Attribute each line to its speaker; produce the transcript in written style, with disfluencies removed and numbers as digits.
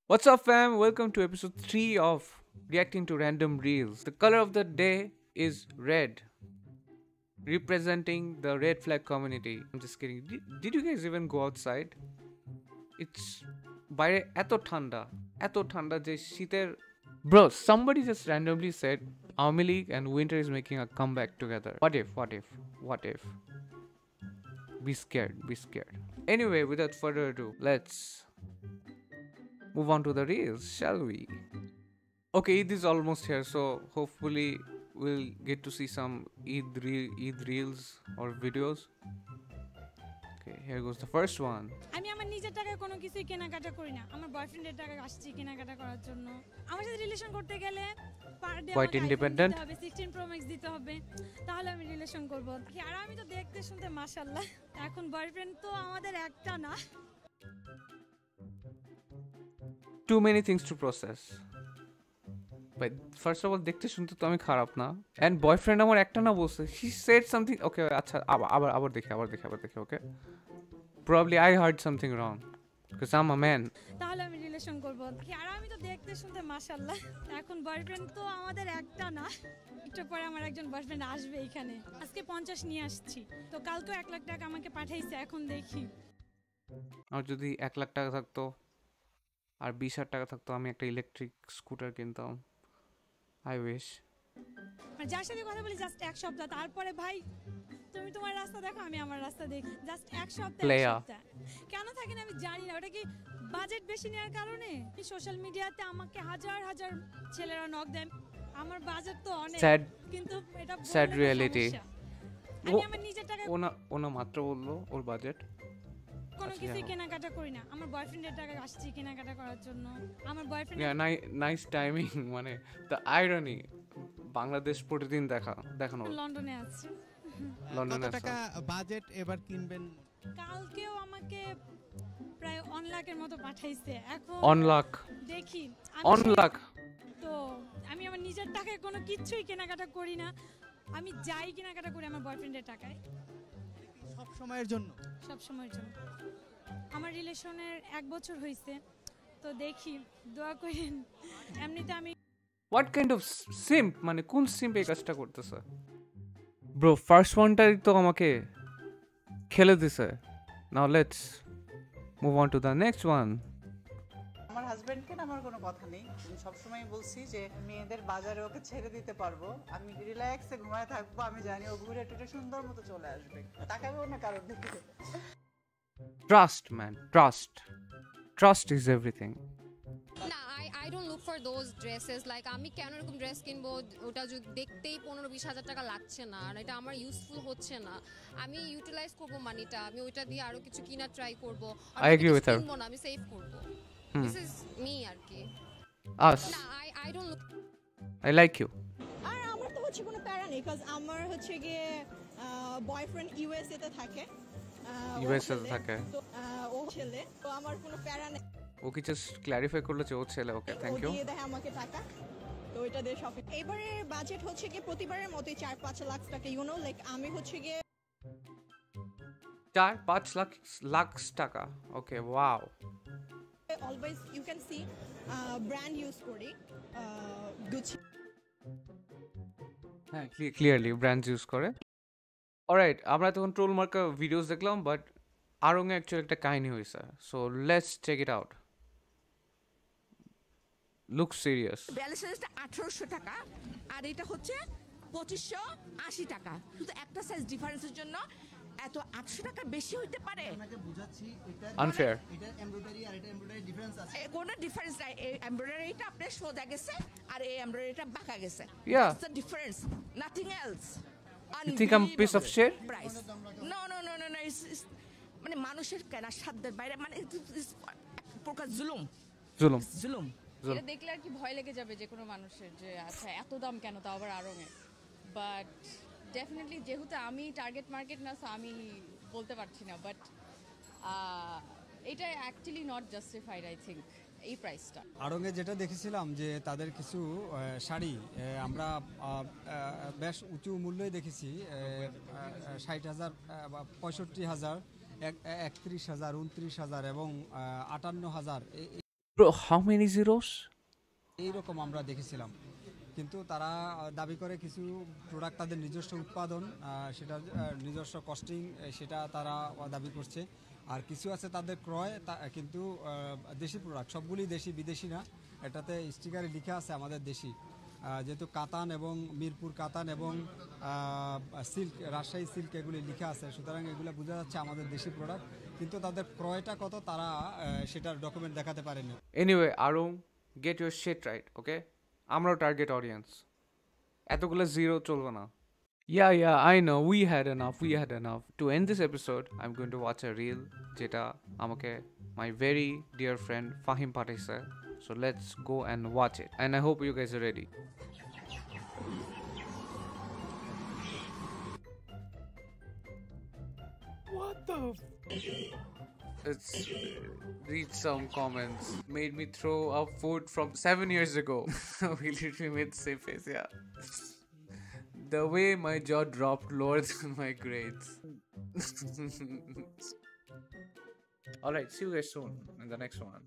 Speaker 1: What's up, fam? Welcome to episode 3 of Reacting to Random Reels. The color of the day is red, representing the red flag community. I'm just kidding. Did you guys even go outside? It's বাইরে এত ঠান্ডা যে শীতের Bro, somebody just randomly said Army League and winter is making a comeback together. What if? Be scared. Anyway, without further ado, let's move on to the reels, shall we? Okay, Eid is almost here, so hopefully we'll get to see some Eid reels or videos. Okay, here goes the first one.
Speaker 2: আমি আমার নিজের টাকায় কোনো কিছুই কেনাকাটা করি না। আমার বয়ফ্রেন্ডের টাকা আসছে কেনাকাটা করার জন্য। আমার সাথে রিলেশন করতে গেলে per day
Speaker 1: Quite independent.
Speaker 2: 16 pro max দিতে হবে। তাহলে আমি রিলেশন করব। আর আমি তো দেখতে শুনতে মাশাআল্লাহ। এখন বয়ফ্রেন্ড তো আমাদের একটা না।
Speaker 1: Too many things to process. But first of all, দেখতে শুনতে তো আমি খারাপ না, and boyfriend আমার একটা না বলছে, she said something. Okay, আচ্ছা আবার দেখি okay. Probably I heard something wrong because I'm a man.
Speaker 2: তাহলে আমি রিলেশন করব। আর আমি তো দেখতে শুনতে মাশাআল্লাহ। এখন বয়ফ্রেন্ড তো আমাদের একটা না। একটু পরে আমার একজন বয়ফ্রেন্ড আসবে এখানে। আজকে 50 নিয়ে আসছি। তো কালকে 1 লাখ টাকা আমাকে পাঠাইছে, এখন দেখি।
Speaker 1: আর যদি 1 লাখ টাকা থাকতো আর 20,000 টাকা থাকতো, আমি একটা ইলেকট্রিক স্কুটার কিনতাম। I wish.
Speaker 2: মানে যার সাথে কথা বলি জাস্ট এক সপ্তাহ, তারপরে ভাই তুমি তোমার রাস্তা দেখো, আমি আমার রাস্তা দেখি। জাস্ট এক সপ্তাহ। কেন থাকে না আমি জানি না। ওটা কি বাজেট বেশি নেওয়ার কারণে? সোশ্যাল মিডিয়াতে আমাকে হাজার হাজার ছেলেরা নক দেন। আমার বাজেট তো অনেক, কিন্তু এটা
Speaker 1: স্যাড রিয়ালিটি।
Speaker 2: আমি আমার নিজের টাকা
Speaker 1: ওনা মাত্র বললো ওর বাজেট
Speaker 2: কোনো কিছু কেনাকাটা করি না। আমার বয়ফ্রেন্ডের টাকা আসছে কেনাকাটা করার জন্য। আমার বয়ফ্রেন্ড
Speaker 1: নাইস টাইমিং। মানে দ্য আইরনি, বাংলাদেশ প্রতিদিন দেখানো।
Speaker 2: লন্ডনে আছে।
Speaker 3: কত টাকা বাজেট এবার কিনবেন?
Speaker 2: কালকেও আমাকে প্রায় 1 লাখের মতো পাঠাইছে। এখন
Speaker 1: 1 লাখ
Speaker 2: দেখি
Speaker 1: 1 লাখ।
Speaker 2: তো আমি আমার নিজের টাকায় কোনো কিছুই কেনাকাটা করি না। আমি যাই কেনাকাটা করি আমার বয়ফ্রেন্ডের টাকায়।
Speaker 3: সব সময়ের জন্য?
Speaker 2: সব সময়ের জন্য। আমার রিলেশনের 1 বছর হয়েছে, তো দেখি, দোয়া করেন। এমনিতে আমি
Speaker 1: হোয়াট কাইন্ড অফ সিম্প, মানে কোন সিম্প এই কাজটা করতেছে? ব্রো, ফার্স্ট ওয়ানটাই তো আমাকে খেলে দিছে। Now let's move on to the next one.
Speaker 4: আমার হাজবেন্ডকে না আমার কোনো কথা নেই। আমি সবসময় বলছি যে মেয়েদের বাজারে ওকে ছেড়ে দিতে পারবো, আমি রিল্যাক্সে ঘুমায় থাকবো, আমি জানি ও ঘুরে টুরে সুন্দর মতো চলে আসবে, তাকাবেও না কারোর দিকে।
Speaker 1: Trust man, trust is everything.
Speaker 5: না, I don't look for those dresses. Like আমি কেন এরকম ড্রেস কিনবো ওটা যদি দেখতেই 15-20 হাজার টাকা লাগছে না, আর এটা আমার ইউজফুল হচ্ছে না, আমি ইউটিলাইজ করবো মানিটা, আমি ওইটা দিয়ে আরো কিছু কিনা ট্রাই করবো।
Speaker 1: I agree with her.
Speaker 5: না, আমি সেভ করবো। This is me আর কি।
Speaker 1: Us.
Speaker 5: না, I don't look.
Speaker 1: I like you.
Speaker 6: আর আমার তো হচ্ছে কোনো প্যারা নেই, কারণ আমার হচ্ছে গিয়ে বয়ফ্রেন্ড ইউএসএ তে থাকে।
Speaker 1: ইউএসএ তে থাকে।
Speaker 6: তো ও ছেলে, তো আমার কোনো প্যারা নেই।
Speaker 1: ওকে জাস্ট ক্ল্যারিফাই করলো যে ও ছেলে। ওকে, থ্যাংক ইউ।
Speaker 6: দিয়ে দেয় আমাকে টাকা, তো ওইটা দিয়ে শপিং। এবারে বাজেট হচ্ছে গিয়ে প্রতিবারের মতোই 4-5 লাখ টাকা। ইউ নো, লাইক আমি হচ্ছে গিয়ে
Speaker 1: 4-5 লাখ টাকা। Okay, wow.
Speaker 6: Always you can see brand use করি, গুচি।
Speaker 1: হ্যাঁ, ক্লিয়ারলি ব্র্যান্ডস ইউজ করে। অলরাইট, আমরা তখন ট্রোল মার্কা ভিডিওস দেখলাম, বাট আরঙে অ্যাকচুয়ালি একটা কাহিনী হয়েছে। So let's check it out. Look serious.
Speaker 7: Balance 1800 টাকা, আর এটা হচ্ছে 2580 টাকা। শুধু একটা সাইজ ডিফারেন্সের জন্য এত 800 টাকা বেশি হইতে পারে?
Speaker 3: আপনাকে বুঝাচ্ছি, এটা
Speaker 1: আনফেয়ার।
Speaker 3: এটা এমব্রয়ডারি আর এটা এমব্রয়ডারি ডিফারেন্স আছে।
Speaker 7: কোনো ডিফারেন্স নাই। এই এমব্রয়ডারিটা আপনার সোজা গেছে আর এই এমব্রয়ডারিটা বাঁকা গেছে।
Speaker 1: Yeah.
Speaker 7: That's the difference, nothing else.
Speaker 1: You think I'm a piece of shit?
Speaker 7: Price. No, মানে মানুষের কেনার সাধ্যের বাইরে, মানে প্রকার জুলুম।
Speaker 8: এটা দেখলে আর কি ভয় লেগে যাবে যে কোনো মানুষের, যে আচ্ছা এত দাম কেন, তাও আবার আড়ঙে। বাট ডেফিনেটলি যেহেতু আমি টার্গেট মার্কেট না, সো আমি বলতে পারছি না, বাট এটা actually not justified I think এই প্রাইসটা।
Speaker 9: আড়ঙে যেটা দেখেছিলাম যে তাদের কিছু শাড়ি আমরা বেশ উঁচু মূল্যই দেখেছি, 60,000 বা 65,000, 31,000, 29,000 এবং 58,000
Speaker 1: Bro, how many zeros?
Speaker 9: এইরকম আমরা দেখেছিলাম, কিন্তু তারা দাবি করে কিছু প্রোডাক্ট তাদের নিজস্ব উৎপাদন, সেটা নিজস্ব কস্টিং, সেটা তারা দাবি করছে। আর কিছু আছে তাদের ক্রয়, কিন্তু দেশি প্রোডাক্ট, সবগুলি দেশি, বিদেশি না। এটাতে স্টিকারে লেখা আছে আমাদের দেশি, যেহেতু কাতান এবং মিরপুর কাতান এবং সিল্ক, রাজশাহী সিল্ক এগুলি লেখা আছে, সুতরাং এগুলো বোঝা যাচ্ছে আমাদের দেশি প্রোডাক্ট। কিন্তু তাদের ক্রয়টা কত তারা সেটার ডকুমেন্ট দেখাতে পারেনি।
Speaker 1: Anyway, Arun, get your shit right, okay? আমরাও টার্গেট অডিয়েন্স, এতগুলো জিরো চলবে না। Yeah, I know, we had enough. To end this episode, I'm going to watch a reel যেটা আমাকে my very dear friend Fahim পাঠাইছে. So let's go and watch it. And I hope you guys are ready. What the Let's read some comments. Made me throw up food from 7 years ago. We literally made the same face, yeah. The way my jaw dropped lower than my grades. Alright, see you guys soon in the next one.